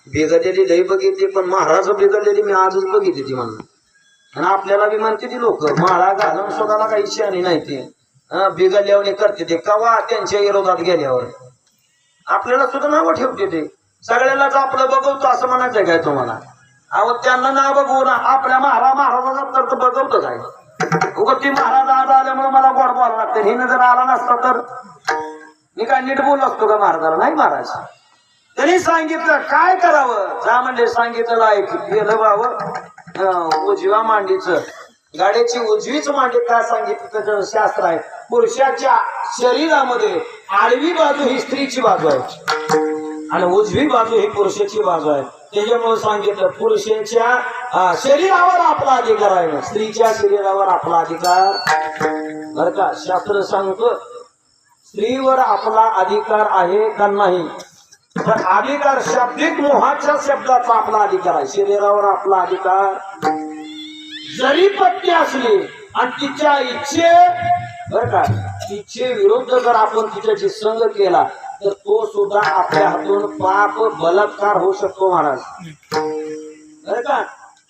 बिघडलेली लई बघितली, पण महाराज बिघडलेली मी आजच बघितली ती म्हणून. आणि आपल्याला बी म्हणते ती लोक माळा घालून स्वतःला काही शाणी नाही ती बिघडल्यावर करते ते कवा त्यांच्या विरोधात गेल्यावर आपल्याला सुद्धा नावं ठेवते ते. सगळ्यालाच आपलं बघवतो असं म्हणायचंय काय तुम्हाला? अहो त्यांना नाव बघू ना, आपल्या महाराजाचा तर बघवतो काय? उगं ती महाराज आज आल्यामुळे मला गोड बोलावं लागतं. हिनं जर आला नसता तर मी काय नीट बोललो असतो का महाराजाला? नाही महाराज. त्यांनी सांगितलं काय करावं, जा म्हणले सांगितलं ऐक. गेलं बावं उजव्या मांडीचं, गाडीची उजवीच मांडी काय सांगितलं त्याचं शास्त्र आहे. पुरुषाच्या शरीरामध्ये आडवी बाजू ही स्त्रीची बाजू आहे आणि उजवी बाजू ही पुरुषाची बाजू आहे. त्याच्यामुळे सांगितलं पुरुषाच्या शरीरावर आपला अधिकार आहे, स्त्रीच्या शरीरावर आपला अधिकार. बर का, शास्त्र सांगतो स्त्रीवर आपला अधिकार आहे का नाही? तर अधिकार शाब्दिक मोहाच्या शब्दाचा आपला अधिकार आहे. शरीरावर आपला अधिकार जरी पत्नी असली आणि तिच्या इच्छे बर का इच्छे विरुद्ध जर आपण तिच्याशी संग केला तर तो सुद्धा आपल्या हातून पाप बलात्कार होऊ शकतो महाराज. बर का,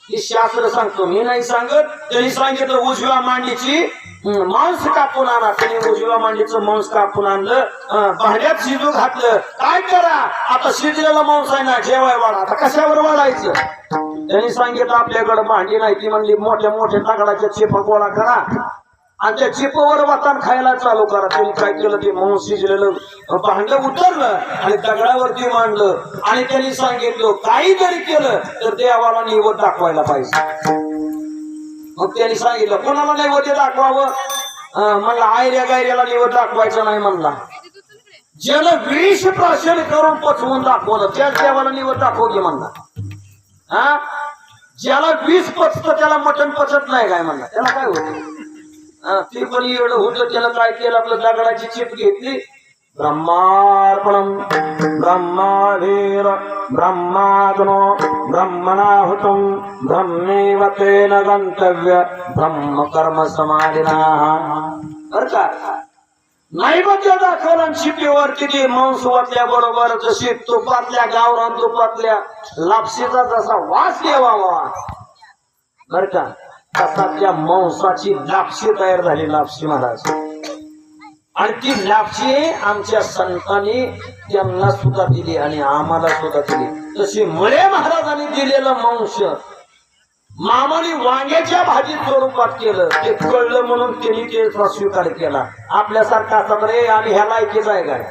ही शास्त्र सांगतो, मी नाही सांगत. त्यांनी सांगितलं उजव्या मांडीची मांस कापून आणा. त्यांनी उजव्या मांडीचं मांस कापून आणलं, भांड्यात शिजू घातलं. काय करा आता, शिजलेला मांस आहे ना, जेवाय वाढा. आता कशावर वाढायचं? त्यांनी सांगितलं आपल्याकडे भांडी नाही. ती म्हणली मोठ्या मोठ्या दगडाच्या चिपा गोळा करा आणि त्या चिपावर वातान खायला चालू करा. त्यांनी काय केलं, ते मांस शिजलेलं भांड उतरलं आणि दगडावरती मांडलं. आणि त्यांनी सांगितलं काही जरी केलं तर देवाला नैवेद्य दाखवायला पाहिजे. मग त्यांनी सांगितलं कोणाला नैवेद्य दाखवावं? म्हणला आयऱ्या गायऱ्याला नैवेद्य दाखवायचं नाही म्हणला. ज्यानं विष प्राशन करून पचवून दाखवलं त्याच देवाला नैवेद्य दाखवू घे म्हणला. ज्याला विष पचत त्याला मटण पचत नाही काय म्हणला. त्याला काय होतं? ते पण एवढं होतं. त्याला काय केलं, आपलं दगडाची चिप घेतली, ब्रह्मार्पणम ब्रह्माधीर ब्रह्माग्नो ब्रह्मणाहुतं ब्रह्मेव तेन गंतव्य ब्रह्म कर्म समाधिना. बर का, नैवेद्य दाखवलं शिपीवर किती मांस वाटल्या बरोबर जशी तुपातल्या गावरान तुपातल्या लापशीचा जसा वास येवावा बर का तसा त्या मांसाची लापशी तयार झाली. लापशी महाराज, आणि ती लापशी आमच्या संतांनी त्यांना सुद्धा दिली आणि आम्हाला सुद्धा दिली. तशी मुळे महाराजांनी दिलेलं मांस मामाने वांग्याच्या भाजीत स्वरूपात केलं. ते कळलं म्हणून त्यांनी ते स्वीकार केला. आपल्यासारखा असता तर आम्ही ह्या लायकीच आहे काय?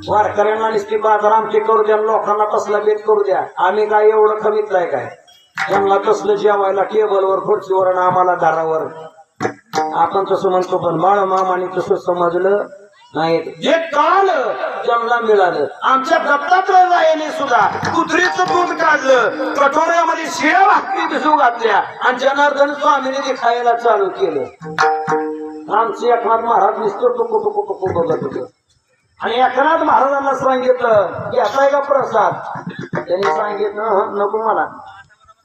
वारकऱ्यांना नुसती बाजार आमची करू द्या, लोकांना तसला बेत करू द्या. आम्ही काय एवढं कमीच आहे काय? त्यांना तसलं जेवायला टेबलवर खुर्चीवर आणि आम्हाला दारावर. आपण तसं म्हणतो, पण बाळ मामाने तसं समजलं नाही. जे काल जमला मिळालं. आमच्या दत्तात्रय रायाने सुद्धा कुत्रीचं दूध काढलं, कटोऱ्यामध्ये शिळ्या भाकरी भिजू घातल्या आणि जनार्दन स्वामीने ते खायला चालू केलं. आमचे एकनाथ महाराज नुसतं टुकू टुकू टुकू बघत होतं. आणि एकनाथ महाराजांना सांगितलं घेताय का प्रसाद? त्यांनी सांगितलं नको मला.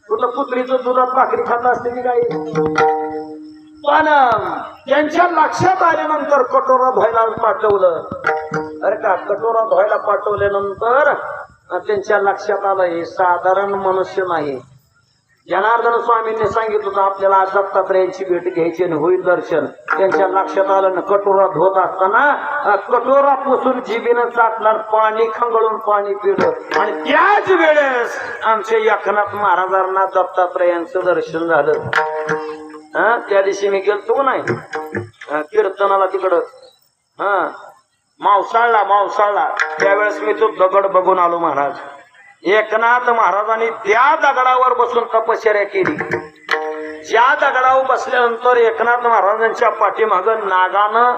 कुठं कुत्रीचं दुधात भाकरी खात असते की काही? पण त्यांच्या लक्षात आल्यानंतर कटोरा धुवायला पाठवलं. अरे का, कटोरा धुवायला पाठवल्यानंतर त्यांच्या लक्षात आलं हे साधारण मनुष्य नाही. जनार्दन स्वामींनी सांगितलं होतं आपल्याला आज दत्तात्रयांची भेट घ्यायची आणि होईल दर्शन. त्यांच्या लक्षात आलं ना, कटोरा धुत असताना कटोरा पुसून जिभेनं चाटणार, पाणी खंगळून पाणी पिलं आणि त्याच वेळेस आमच्या एकनाथ महाराजांना दत्तात्रयांचं दर्शन झालं. त्या दिवशी मी गेलतो नाही कीर्तनाला तिकडं मावसाळला त्यावेळेस मी तो दगड बघून आलो महाराज. एकनाथ महाराजांनी त्या दगडावर बसून तपश्चर्या केली. ज्या दगडावर बसल्यानंतर एकनाथ महाराजांच्या पाठीमागं नागानं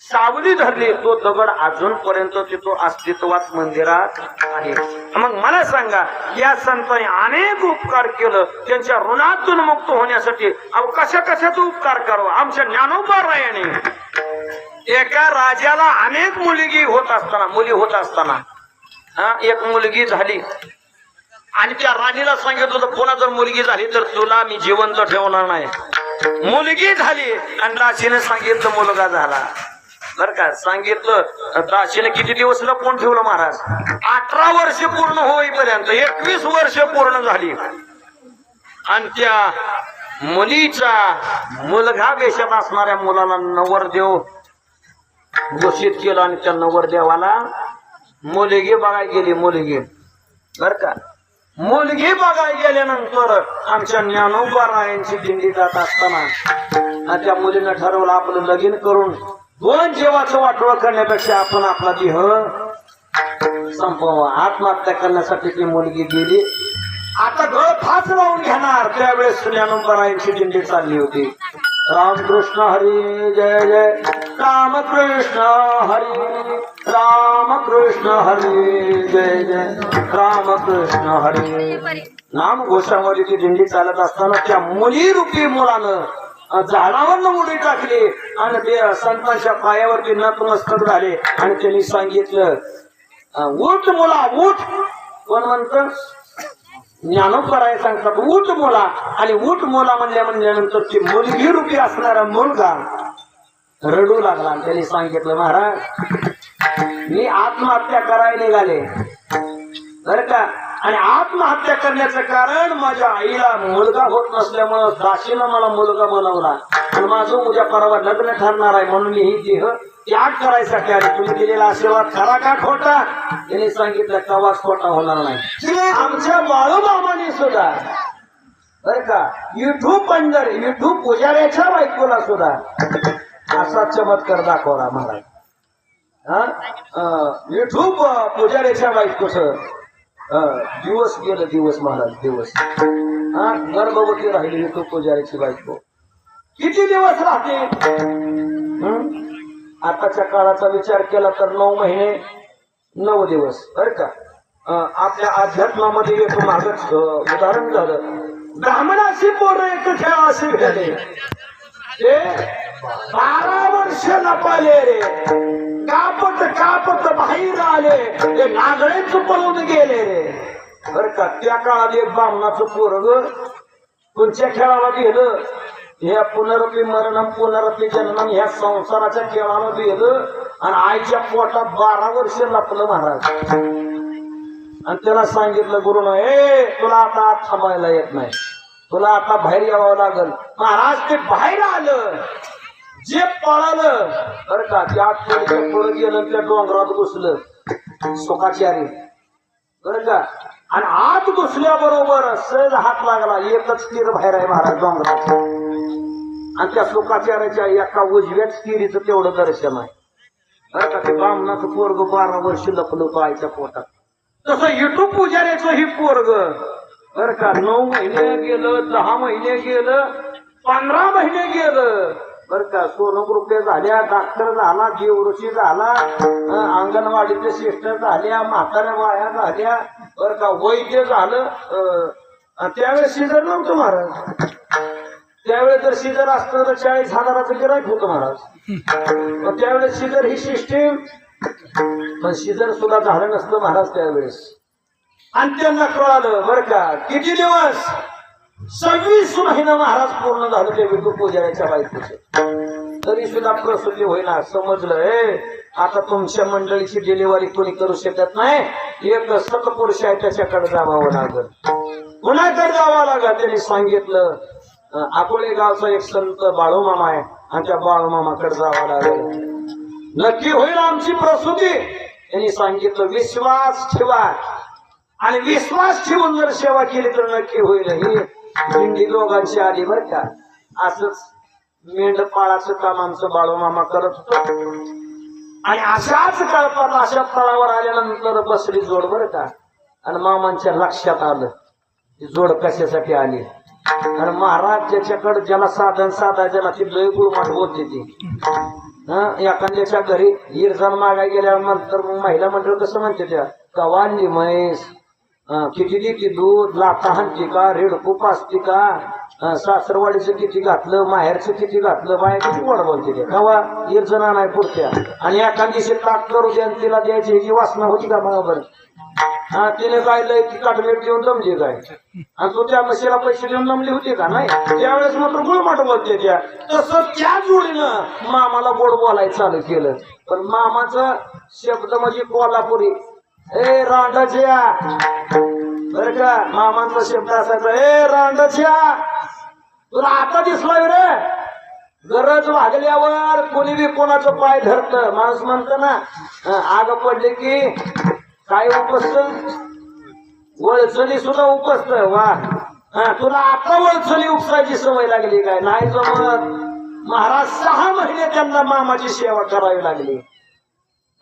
सावली धरली, तो दगड अजूनपर्यंत तिथं अस्तित्वात मंदिरात आहे. मग मला सांगा, या संतांनी अनेक उपकार केलं. त्यांच्या ऋणातून मुक्त होण्यासाठी कशा कशाचा उपकार करावा? आमच्या ज्ञानोबा रायाने एका राजाला अनेक मुली होत असताना एक मुलगी झाली आणि त्या राणीला सांगितलं होतं कोणा जर मुलगी झाली तर तुला मी जिवंत ठेवणार नाही. मुलगी झाली आणि राशीने सांगितलं मुलगा झाला. बर का सांगितलं. दाशीने किती दिवस लपवून ठेवलं महाराज? 18 वर्ष पूर्ण होईपर्यंत 21 वर्ष पूर्ण झाली. आणि त्या मुलीचा मुलगा वेशात असणाऱ्या मुलाला नवरदेव घोषित केलं आणि त्या नवरदेवाला मुलगी बघायला गेली. मुलगी बर का मुलगी बघायला गेल्यानंतर आमच्या ज्ञानोबारायांची दिंडी जात असताना त्या मुलीनं ठरवलं आपलं लगीन करून 2 जीवाचं वाटोळं करण्यापेक्षा आपण आपला देह संपवा. आत्महत्या करण्यासाठी ती मुलगी गेली. आता गळ फास लावून घेणार. त्यावेळेस ज्ञानोबारायांची दिंडी चालली होती. रामकृष्ण हरी जय जय रामकृष्ण हरी रामकृष्ण हरी जय जय रामकृष्ण हरी. नाम घोषामध्ये ती दिंडी चालत असताना त्या मुली रूपी मुलानं झाडावर उडी टाकली आणि ते संतांच्या पायावरती नतमस्तक झाले आणि त्यांनी सांगितलं उठ मुला उठ. कोण म्हणतं? ज्ञानोबराय सांगतात उठ मुला. आणि उठ मुला म्हणल्यानंतर ती मुलगी रूपी असणारा मुलगा रडू लागला. आणि त्यांनी सांगितलं महाराज मी आत्महत्या करायला निघाले बर का. आणि आत्महत्या करण्याचं कारण माझ्या आईला मुलगा होत नसल्यामुळं दाशीनं मला मुलगा बनवला आणि माझं उद्या परवा लग्न ठरणार आहे म्हणून मी ही देह त्याग करायसाठी आले. तुम्ही दिलेला आशीर्वाद खरा का खोटा? त्यांनी सांगितलं कवाच खोटा होणार नाही. आमच्या बाळूमामाने सुद्धा बर का विठू पुजाऱ्याच्या बायकोला सुद्धा असा चमत्कार दाखवला महाराज. विठू पुजाऱ्याच्या बायकोच दिवस गेलं दिवस महाराज दिवस. गर्भवती राहिली विठू पुजाऱ्याची बायको. किती दिवस राहते? आताच्या काळाचा विचार केला तर 9 महिने 9 दिवस बर का. आपल्या अध्यात्मामध्ये एक मागच उदाहरण झालं. ब्राह्मणाशी पोरं एक खेळाशी गेले ते 12 वर्ष लपाले रे. कापत बाहेर आले ते नागळेच पळून गेले रे बर का. त्या काळात एक ब्राह्मणाचं पोरग कोणत्या खेळाला गेलं? ह्या पुनरपी मरणम पुनरपी जननम ह्या संसाराच्या खेळाला गेलं आणि आईच्या पोटात 12 वर्ष लपलं महाराज. आणि त्याला सांगितलं गुरुनं तुला आता आत थांबायला येत नाही, तुला आता बाहेर यावं लागल. महाराज ते बाहेर आलं. जे पळालं बर का ते आत पुढे गेलं त्या डोंगरात घुसलं सुखाचारी बर का. आणि आत घुसल्याबरोबर सहज हात लागला. एकच तीर बाहेर आहे महाराज डोंगरात आणि त्या सुखाचार्याच्या एका उजव्याच तीरीचं तेवढं दर्शन आहे बर का. ते ब्राह्मणाचं पोरग 12 वर्ष लपलं आईच्या पोटात. तसं युट्यूब पुजाऱ्याचं ही पोरग बर का 9 महिने गेलं 10 महिने गेलं 15 महिने गेलं बर का. सोनोग्रुपे झाल्या, डॉक्टर झाला, जीवऋषी झाला, अंगणवाडीचे सिस्टर झाल्या, म्हाताऱ्या बाया झाल्या बर का, वैद्य झालं. त्यावेळेस सीझर नव्हतं महाराज. त्यावेळेस जर सीझर असतं तर 40,000चं गिराईक होतं महाराज. त्यावेळेस सीझर ही सिस्टीम पण सीझर सुद्धा झालं नसतं महाराज त्यावेळेस. आणि त्यांना कळालं बर का. किती दिवस? 26 महिना महाराज पूर्ण झालं ते विठू पुजाऱ्याच्या बायकोचे. तरी सुद्धा प्रसूती होईना. समजलं आता तुमच्या मंडळीची डिलिव्हरी कोणी करू शकत नाही. एक सत्पुरुष आहे त्याच्याकडे जावं लागल. कुणाकडे जावं लागल? त्यांनी सांगितलं अकोले गावचा एक संत बाळूमामा आहे आणि त्या बाळूमामाकडे जावं लागेल. नक्की होईल आमची प्रसूती. त्यांनी सांगितलं विश्वास ठेवा आणि विश्वास ठेवून जर सेवा केली तर नक्की होईल. ही दिंडी दोघांची आली बर का. असंच मेंढपाळाचं काम आमचं बाळूमामा करत होतो. आणि अशाच कळपात अशा तळावर आल्यानंतर बसली जोड बर का. आणि मामांच्या लक्षात आलं ती जोड कशासाठी आली. आणि महाराज ज्याच्याकडे ज्याला साधन साधायला ती लय गुळमाट बोलते ती. एखाद्याच्या घरी इरजान मागाय गेल्यानंतर महिला मंडळ कसं म्हणते त्या कवाली म्हैस किती देते दूध, लाथा हाणती का, रेडकू पाचती का, सासरवाडीचं किती घातलं, माहेरचं किती घातलं, बाया किती गोड बोलते ते कवा इरजना नाही पुरत्या. आणि एखाद दिवशी ताक करू द्या तिला द्यायची ह्याची वासना होती का बरोबर. हा तिने काय लय ती काटमेट देऊन जमली काय आणि तू त्या म्हशीला पैसे देऊन जमली होती का नाही त्यावेळेस मात्र गुळमाट बोलते त्या तसं त्या जोडीनं मामाला गोड बोलायला चालू केलं पण मामाचा शब्द म्हणजे कोल्हापुरी ए रांडाच्या बर का मामांचा शब्द असायचा ए रांडाच्या तुला आता दिसलाय रे गरज भागल्यावर कोणी बी कोणाचं पाय धरत माणूस म्हणत ना आग पडले की काय उपसत वळचली सुद्धा उपसत वा तुला आता वळचली उपसायची सवय लागली काय नाही जमत महाराज 6 महिने त्यांना मामाची सेवा करावी लागली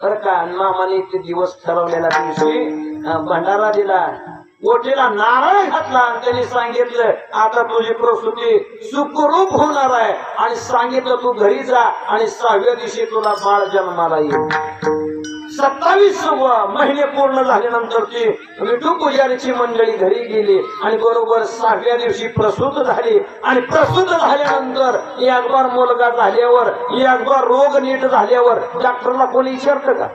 बर का मामाने ते दिवस ठरवलेल्या दिवशी भंडारा दिला ओटीला नारळ घातला आणि त्यांनी सांगितलं आता तुझी प्रसूती सुखरूप होणार आहे आणि सांगितलं तू घरी जा आणि 6व्या दिवशी तुला बाळ जन्माला येईल 27 महिने पूर्ण झाल्यानंतर ती विठू पुजारीची मंडळी घरी गेली आणि बरोबर 6व्या दिवशी प्रसूत झाली आणि प्रसूत झाल्यानंतर एक बार मुलगा झाल्यावर एक बार रोग नीट झाल्यावर डॉक्टरला कोणी विचारतं का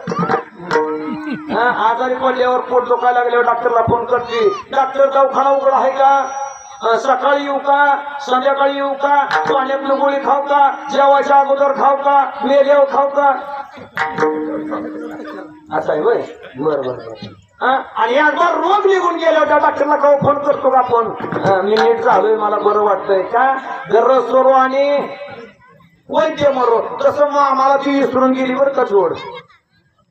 आजारी पडल्यावर पोट दुखायला लागल्यावर डॉक्टरला फोन करते डॉक्टर दवाखाना उघडा आहे का सकाळी येऊ का संध्याकाळी येऊ का पाण्यातलं गोळी खाऊ का जेवायच्या अगोदर खाऊ का मेल्यावर खाऊ का असं आहे होय बर बर बर आणि एकदा रोग निघून गेल्यावर त्या डॉक्टरला का फोन करतो का फोन मी नीट झालोय मला बरं वाटतंय का गरज सोडो आणि वैद्य मरो तसं मग आम्हाला ती विसरून गेली बरं का जोड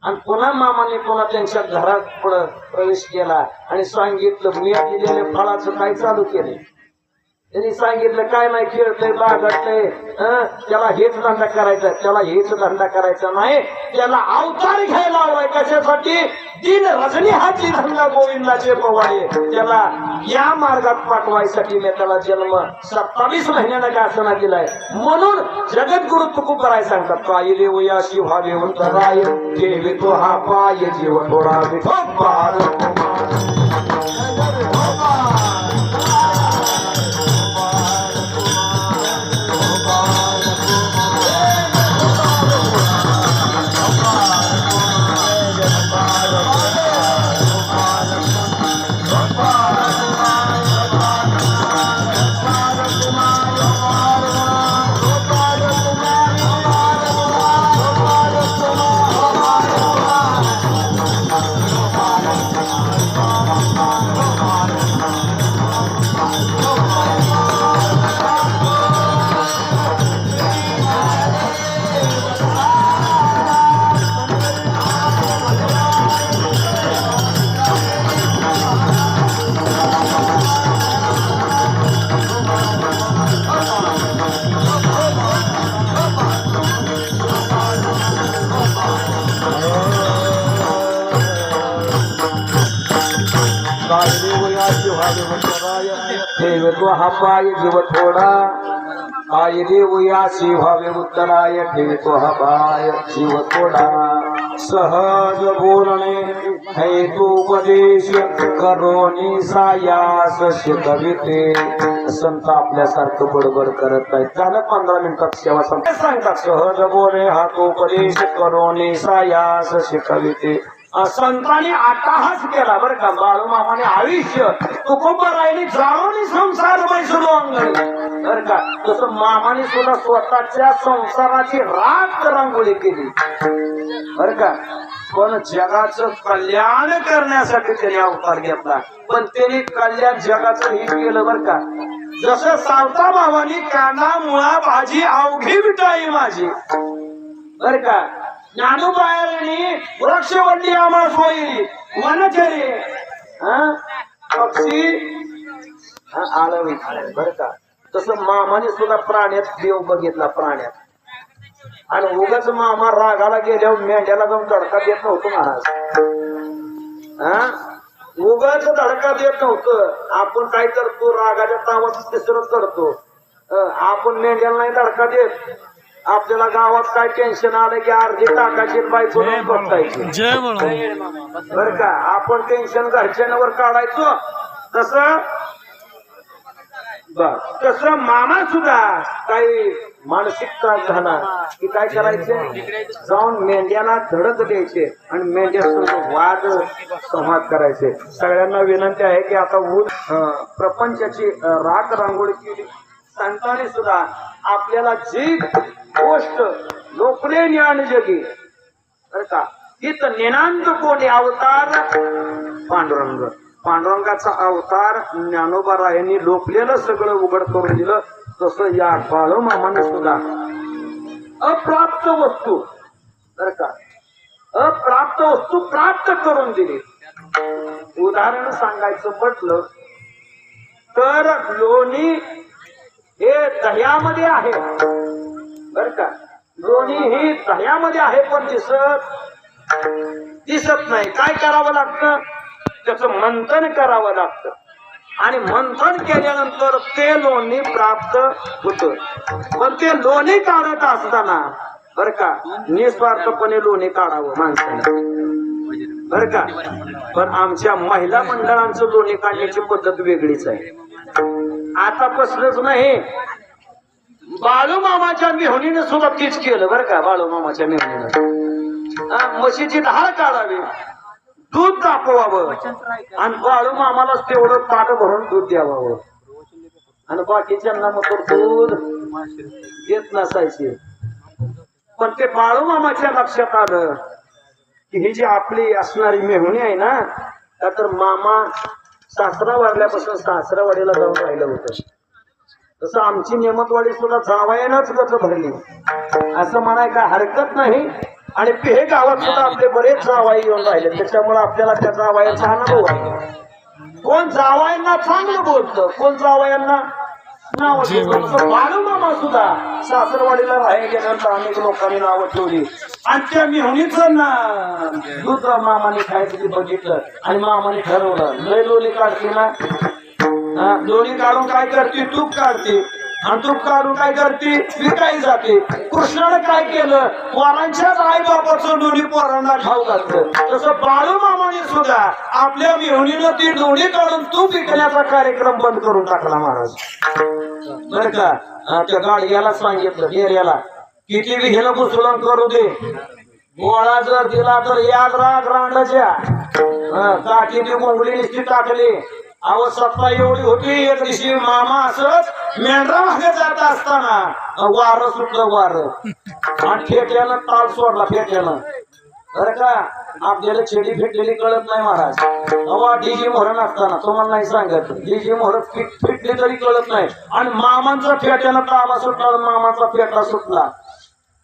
आणि पुन्हा मामाने पुन्हा त्यांच्या घरात पुढे प्रवेश केला आणि सांगितलं मी दिलेल्या फळाचं काय चालू केले त्यांनी सांगितलं काय नाही खेळतंय बागडतंय त्याला हेच धंदा करायचा त्याला हेच धंदा करायचा नाही त्याला अवतार घ्यायला हवाय कशासाठी दिन रजनी हाची धंदा गोविंदाचे पवाळे त्याला या मार्गात पाठवायसाठी मी त्याला जन्म 27 महिन्यानं का असना दिलाय म्हणून जगद्गुरु तुकोबराय सांगतात काय देवयाशी व्हावे राय ठेवे तो हा पाय जीव थोडा तो हा पाय जीव थोडा काय देवयासी व्हावे उत्तराय ठेवे तो हा पाय जीव थोडा सहज बोलणे हे तो उपदेश करोनी सायास शिकविते संत आपल्यासारखं बडबड करत नाही त्याला 15 मिनिटात सेवा सांगतात सहज बोले हा तो उपदेश करोनी सायास शिकविते संतांनी अट्टहास केला बरं का बाळूमामाने आयुष्य तुकोबरायने जाळून संसार मैसुरू अंगण बरं का तसं मामाने सुद्धा स्वतःच्या संसाराची रात रांगोळी केली बरं का पण जगाचं कल्याण करण्यासाठी त्याने अवतार घेतला पण त्याने कल्याण जगाचं हे केलं बरं का जसं सावता भावानी कांदा मुळा भाजी अवघी विटाई माझी बरं का ज्ञानोबायाने वृक्षवंडी आम्हा सोयी वनचरी पक्षी आळवी बर का तसं मामाने सुद्धा प्राण्यात देव बघितला प्राण्यात आणि उगाच मामा रागाला गेल्यावर मेंढ्याला जाऊन धडका देत नव्हतो महाराज उगाच धडका देत नव्हतं आपण काय करतो रागाच्या तावात तिसरं करतो आपण मेंढ्याला नाही धडका देत आपल्याला गावात काय टेन्शन आलं की अर्धी टाकायची बायको बघतायची बर का आपण टेन्शन घरच्यांवर काढायचो तसं मामा सुद्धा काही मानसिकता झाला की काय करायचे, जाऊन मेंढ्याला धडक द्यायचे आणि मेंढ्यासोबत वाद संवाद करायचे. सगळ्यांना विनंती आहे की आता प्रपंचाची राख रांगोळी केली सांगताना सुद्धा आपल्याला जी गोष्ट लोकले ज्ञान जगी बर का, हित निनांत कोणी अवतार पांडुरंग. पांडुरंगाचा अवतार ज्ञानोबारायांनी लोकलेलं सगळं उघड करून दिलं. तसं या बाळूमामाने सुद्धा अप्राप्त वस्तू बर का, अप्राप्त वस्तू प्राप्त करून दिली. उदाहरण सांगायचं म्हटलं तर लोणी हे दह्यामध्ये आहे बर का, लोणी ही दह्यामध्ये आहे पण दिसत नाही. काय करावं लागतं, त्याचं मंथन करावं लागतं आणि मंथन केल्यानंतर ते लोणी प्राप्त होत. पण ते लोणी काढत असताना बर का निस्वार्थपणे लोणी काढावं माणसाने बर का. पण आमच्या महिला मंडळांचं लोणी काढण्याची पद्धत वेगळीच आहे. आता बसलंच नाही, बाळूमामाच्या मेहुणीने सुद्धा तीच केलं बर का. बाळूमामाच्या मेहुणीनं म्हशीची धार काढावी, दूध तापवावं आणि बाळूमामालाच तेवढं ताट भरून दूध द्यावं आणि बाकीच्यांना मग दूध देत नसायचे. पण ते बाळूमामाच्या लक्षात आलं की ही जी आपली असणारी मेहुणी आहे ना, तर मामा सासरा वारल्यापासून सासरावाडीला जाऊन राहिलं होतं. तसं आमची नेमतवाडी सुद्धा जावयानंच गच भरली असं म्हणाय काय हरकत नाही. आणि हे गावात सुद्धा आपले बरेच जावाई येऊन राहिले, त्याच्यामुळे आपल्याला त्या जावयाचा अनुभव आहे. कोण जावयांना चांगलं बोलतं, कोण जावयांना नाव ठेवतं. बाळूमामा सुद्धा सासरवाडीला राहायला गेल्यानंतर अनेक लोकांनी नावं ठेवली आणि त्या मेहुणीचं ना दूध मामाने खायचं ते बघितलं आणि मामाने ठरवलं लय लोणी काढते ना, लोणी काढून काय करते, तूप काढते आणि तूप काढून काय करते, विकायला जाते. कृष्णाने काय केलं, पोरांच्याच आई बापाचं लोणी पोरांना खाऊ घातलं. तसं बाळूमामाने सुद्धा आपल्या मेहुणीनं ती लोणी काढून तूप विकण्याचा कार्यक्रम बंद करून टाकला महाराज बर का. त्या गाडग्याला सांगितलं डेऱ्याला किती बी घेणं मुसलम करू दे, गोळा जर दिला तर याद राग रांडाच्या काठी ती मोंगली निश्चित टाकली. अवस्था एवढी होती, एक दिवशी मामा असंच मेंढरा मागे जात असताना वारं सुटलं, वारं आणि फेट्यानं ताल सोडला फेट्यानं बरं का. आपल्याला छेडी फेटलेली कळत नाही महाराज. अवा डीजी मोहर नसताना तुम्हाला नाही सांगत, डीजी मोहर फिटली तरी कळत नाही. आणि मामांचा फेट्यानं ताबा सुटला, मामाचा फेटा सुटला,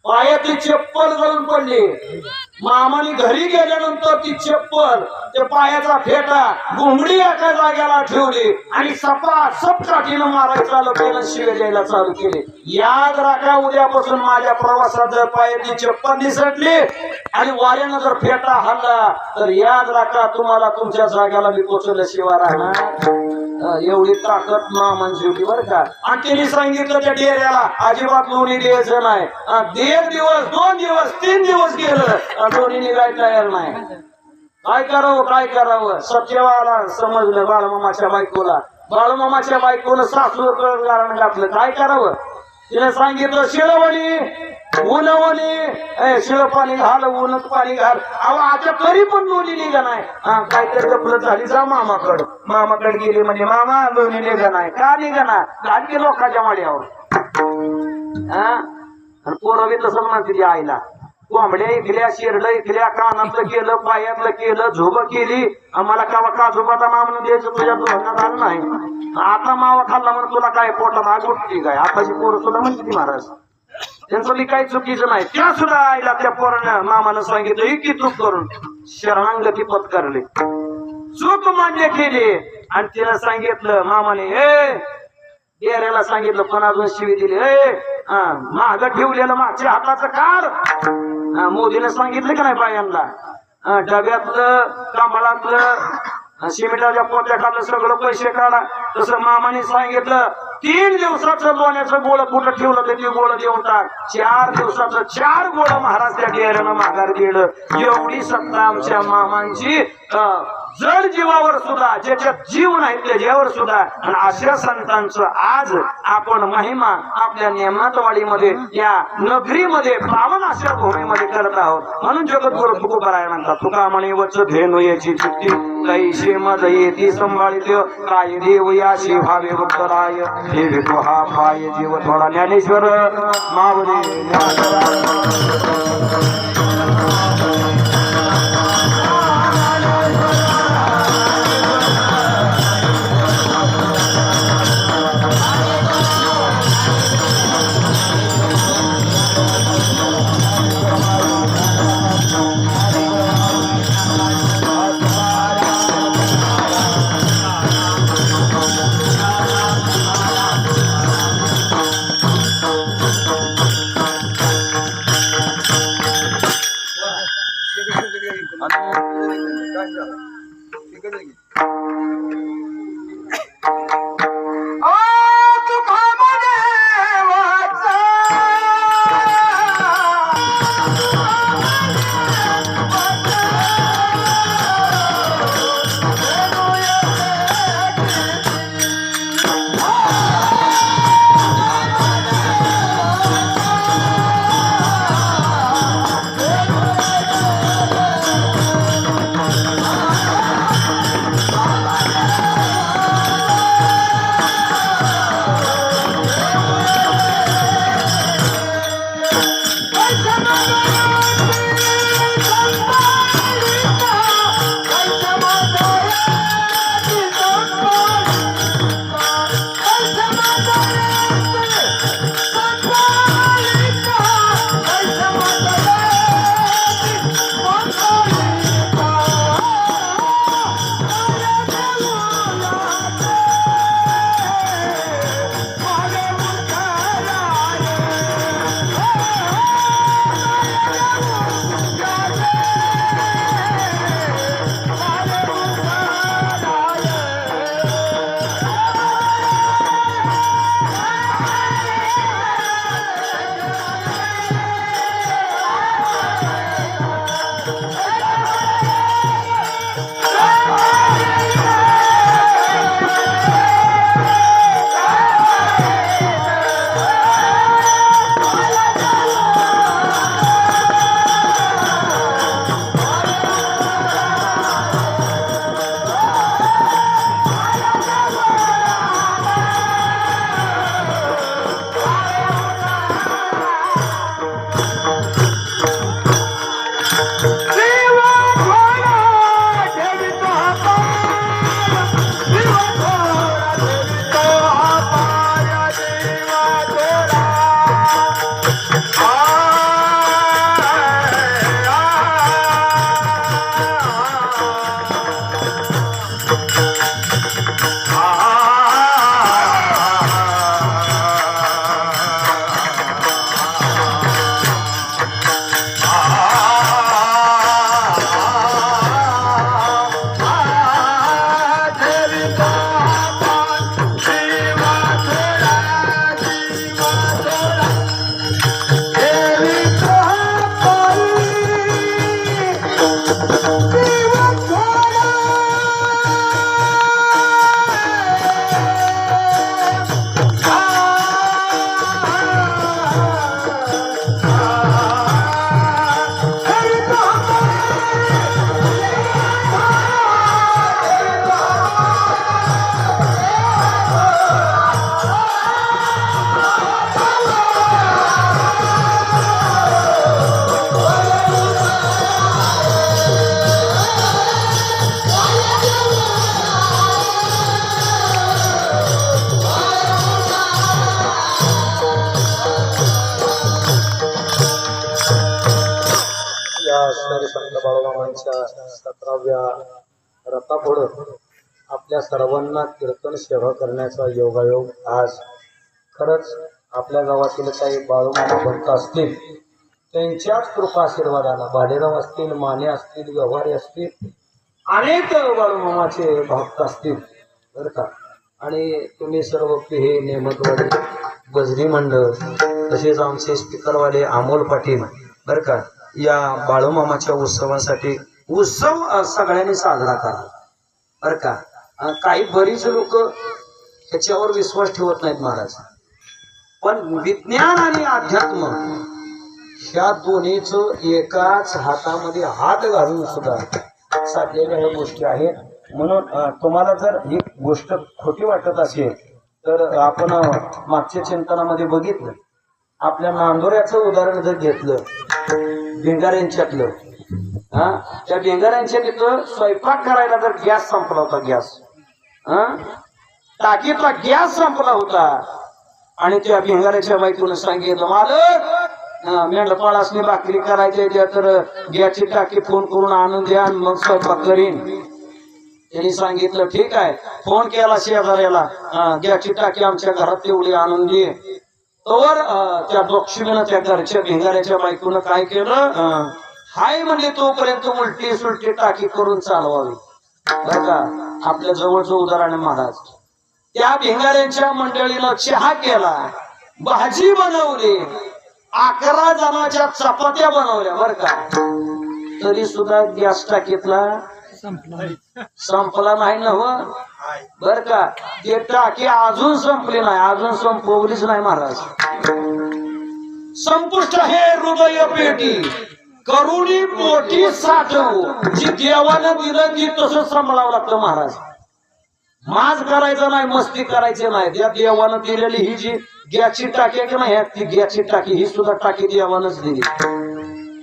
पायातली चप्पल गळून पडली. मामाने घरी गेल्यानंतर ती चप्पल त्या पायाचा फेटा घुंगडी एका जाग्याला ठेवली आणि सपासप काठीनं मारायला चालू केलं, शिव्या द्यायला चालू केले. याद राखा, उद्यापासून माझ्या प्रवासात जर पायातली चप्पल निसटली आणि वाऱ्यानं जर फेटा हल्ला तर याद राखा, तुम्हाला तुमच्या जाग्याला मी पोचवल्याशिवाय राहणार. एवढी ताकद मामांची होती बरं का. आणि त्यांनी सांगितलं त्या डेऱ्याला अजिबात लोणी द्यायचं नाही. 1.5 दिवस 2 दिवस 3 दिवस गेलं, लोणी निघायला तयार नाही. काय करावं काय करावं, सत्यवाला समजलं बाळूमामाच्या बायकोला. बाळूमामाच्या बायकोनं सासू कारण घातलं, काय करावं. तिने सांगितलं शिळवणी उन्हवणी, शिळ पाणी घाल उन्हत पाणी घाल. अहो आता तरी पण लोणी निघा नाही. काहीतरी गपलत झाली, जा मामाकडं. मामाकडे गेली म्हणजे मामा लोणी निघा नाही. का निघा ना, घालकी लोकांच्या माड्यावर. आणि पोरवी तसं म्हणते आईला, कोंबड्या इकल्या, शिरडं इकल्या, कानातलं केलं, पायातलं केलं, झोबं केली. आम्हाला कावा काजूबादा मामून द्यायचं तुझ्या धोरणात आलं नाही. आता मावा खाल्ला म्हणून तुला काय पोटात आग उठली काय. आताची पोरं सुद्धा म्हणते ती महाराज, त्यांचं मी काही चुकीचं नाही. त्या सुद्धा आईला त्या पोरानं मामानं सांगितलं इतकी चूक करून शरणांगती पत्करली, चूक मान्य केली. आणि तिनं सांगितलं मामाने, डेऱ्याला सांगितलं पण अजून शिवी दिली, माग ठेवलेलं मागच्या हाताचं काढ. मोदीने सांगितलं का नाही बायांना, डब्यातलं कमळातलं सिमेंटाच्या पोत्याखातलं सगळं पैसे काढा. तसं मामाने सांगितलं 3 दिवसाचं लोण्याचं गोळ कुठं ठेवलं तर ते गोळ देऊन टाक. 4 दिवसाचं 4 गोळ महाराज त्या डेऱ्यानं माघार गेलं. एवढी सत्ता आमच्या मामांची जड जीवावर सुद्धा, ज्याच्यात जीव नाही त्याच्यावर सुद्धा. आणि अशा संतांचं आज आपण महिमा आपल्या नेमनाथवाडीमध्ये या नगरीमध्ये पावन अशा भूमीमध्ये करत आहोत. म्हणून जगद्गुरु तुकोबराय म्हणतात, तुका म्हणे वच धेनु याची चित्ती कैशी मद येती संभाळित काय देव याशी भावे भक्तराय हे तो हा पाय जीव थोडा. ज्ञानेश्वर मावळे संत बाळूमामांच्या 17व्या रथापुढे आपल्या सर्वांना कीर्तन सेवा करण्याचा योगायोग आज. खरंच आपल्या गावातील काही बाळूमामा भक्त असतील त्यांच्याच कृपा आशीर्वादानं भालेराव असतील, माने असतील, व्यवहारी असतील, अनेक बाळूमामाचे भक्त असतील बरं का. आणि तुम्ही सर्व हे नेमतवाडी गजरी मंडळ तसेच आमचे स्पीकरवाले अमोल पाटील बरं का, या बाळूमामाच्या उत्सवासाठी उत्सव सगळ्यांनी साजरा करा. बर का. काही बरीच लोक ह्याच्यावर विश्वास ठेवत नाहीत महाराज. पण विज्ञान आणि अध्यात्म ह्या दोन्हीच एकाच हातामध्ये हात घालून सुद्धा साधलेल्या ह्या गोष्टी आहेत. म्हणून तुम्हाला जर ही गोष्ट खोटी वाटत असेल तर आपण मागच्या चिंतनामध्ये बघितलं, आपल्या नांदोऱ्याचं उदाहरण जर घेतलं, भिंगाऱ्यांच्यातलं, त्या भिंगाऱ्यांच्या तिथं स्वयंपाक करायला जर गॅस संपला होता, गॅस टाकीतला गॅस संपला होता आणि त्या भिंगाऱ्याच्या बायकोने सांगितलं, मालक मेंढपाळासनी भाकरी करायची द्या तर गॅसची टाकी फोन करून आणून द्या आणि मग स्वयंपाक करीन. त्यांनी सांगितलं ठीक आहे. फोन केला शेजाऱ्याला, गॅसची टाकी आमच्या घरात तेवढी आणून दे. तर त्या लक्ष्मीनं त्या घरच्या भिंगाऱ्याच्या बायकोनं काय केलं, हाय म्हणले तोपर्यंत उलटी सुलटी टाकी करून चालवावी. बरं का, आपल्या जवळचं उदाहरण महाराज. त्या भिंगाऱ्यांच्या मंडळीनं चहा केला, भाजी बनवली, 11 जणांच्या चपात्या बनवल्या. बर का, तरी सुद्धा गॅस टाकीतला संपला नाही ना. बर का, ते टाकी अजून संपली नाही, अजून संपवलीच नाही महाराज. संपुष्ट हे हृदय पेटी करुणी पोटी साठवू, जी देवानं दिलं ती तसंच सांभाळावं लागतं महाराज. माज करायचं नाही, मस्ती करायची नाही. त्या देवानं दिलेली ही जी गॅसची टाकी आहे की नाही, ती गॅसची टाकी ही सुद्धा टाकी देवानंच दिली.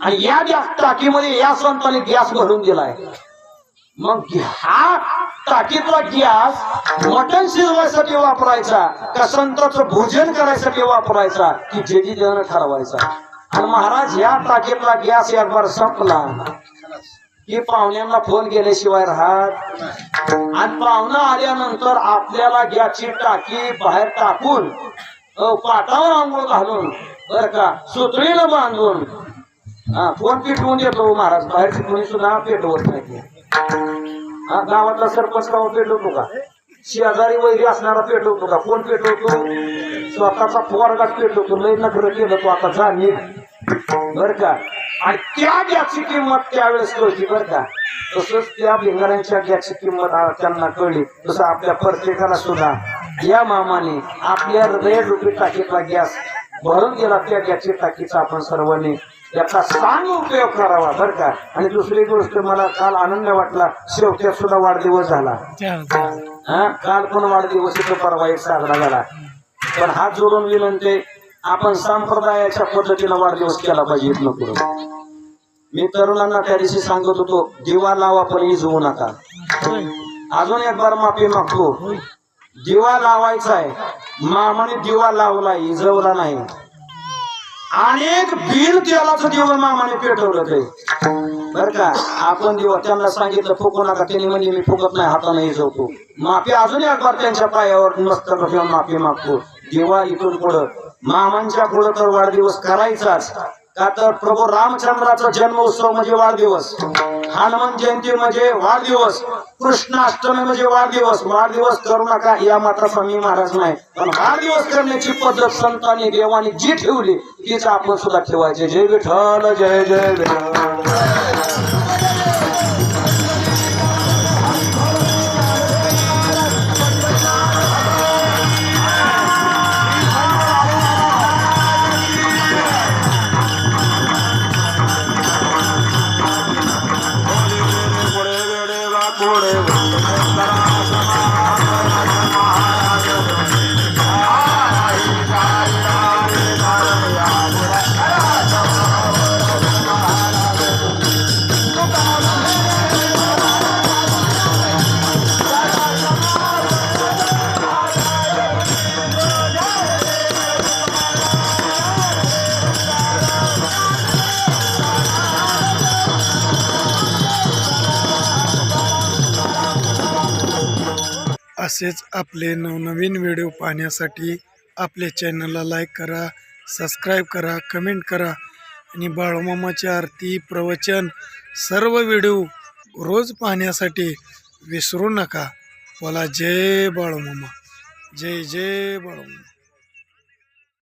आणि या गॅस टाकीमध्ये या संतांनी गॅस भरून दिलाय. मग हा टाकीतला गॅस मटण शिजवायसाठी वापरायचा का संतांचं भोजन करायसाठी वापरायचा, की जेजी देवानं ठरवायचा. आणि महाराज या टाकीतला गॅस एक बार संपला की पाहुण्यांना फोन केल्याशिवाय राहत. आणि पाहुणा आल्यानंतर आपल्याला गॅसची टाकी बाहेर टाकून पाटावर आंघोळ घालून, बर का, सुतळीनं बांधून फोन पेटवून देतो महाराज. बाहेरची कोणी सुद्धा पेटवत नाही. गावातला सरपंच गाव पेटवतो का, शेजारी वैरी असणारा पेटवतो का, कोण पेटवतो, स्वतःचा पोरगाच पेटवतो. लय नखर केलं तो आता जा निघ. बर का, आणि त्या गॅसची किंमत त्यावेळेस कळती. बर का, तसंच त्या भिंगाऱ्यांच्या गॅसची किंमत त्यांना कळली. तसं आपल्या प्रत्येकाला सुद्धा या मामाने आपल्या हृदय रूपी टाकीतला गॅस भरून गेला. त्या गॅसची टाकीचा आपण सर्वांनी याचा चांग उपयोग करावा. बर का, आणि दुसरी गोष्ट, मला काल आनंद वाटला, शेवट्यात सुद्धा वाढदिवस झाला. काल पण वाढदिवस इथं परवा एक साजरा झाला. पण हात जोडून विनंती, आपण संप्रदायाच्या पद्धतीनं वाढदिवस केला पाहिजे. इथनं पुढे मी तरुणांना त्या दिवशी सांगत होतो, दिवा लावा पण इजवू नका. अजून एक बार माफी मागतो, दिवा लावायचा आहे, मामाने दिवा लावला, इजवला नाही. अनेक बिल तेलाचं दिवा मामाने पेटवलं ते. बर का, आपण दिवा त्यांना सांगितलं फुकू नका, त्यांनी म्हणजे मी फुकत नाही, हाताने इजवतो. माफी अजून एक बार त्यांच्या पायावर मस्तक घेऊन माफी मागतो. दिवा इथून पुढं मामांच्या पुढं तर वाढदिवस करायचाच का, तर प्रभू रामचंद्राचा जन्मोत्सव म्हणजे वाढदिवस, हनुमान जयंती म्हणजे वाढदिवस, कृष्णाष्टमी म्हणजे वाढदिवस. वाढदिवस करू नका या मात्राचा मी महाराज नाही, पण वाढदिवस करण्याची पद्धत संतांनी देवानी जी ठेवली तीच आपण सुद्धा ठेवायचे. जय विठ्ठल, जय जय विठ्ठल. असेच आपले नवनवीन व्हिडिओ पाहण्यासाठी आपल्या चॅनलला लाईक करा, सबस्क्राईब करा, कमेंट करा आणि बाळूमामाची आरती, प्रवचन सर्व व्हिडिओ रोज पाहण्यासाठी विसरू नका. बोला जय बाळूमामा, जय जय बाळूमामा.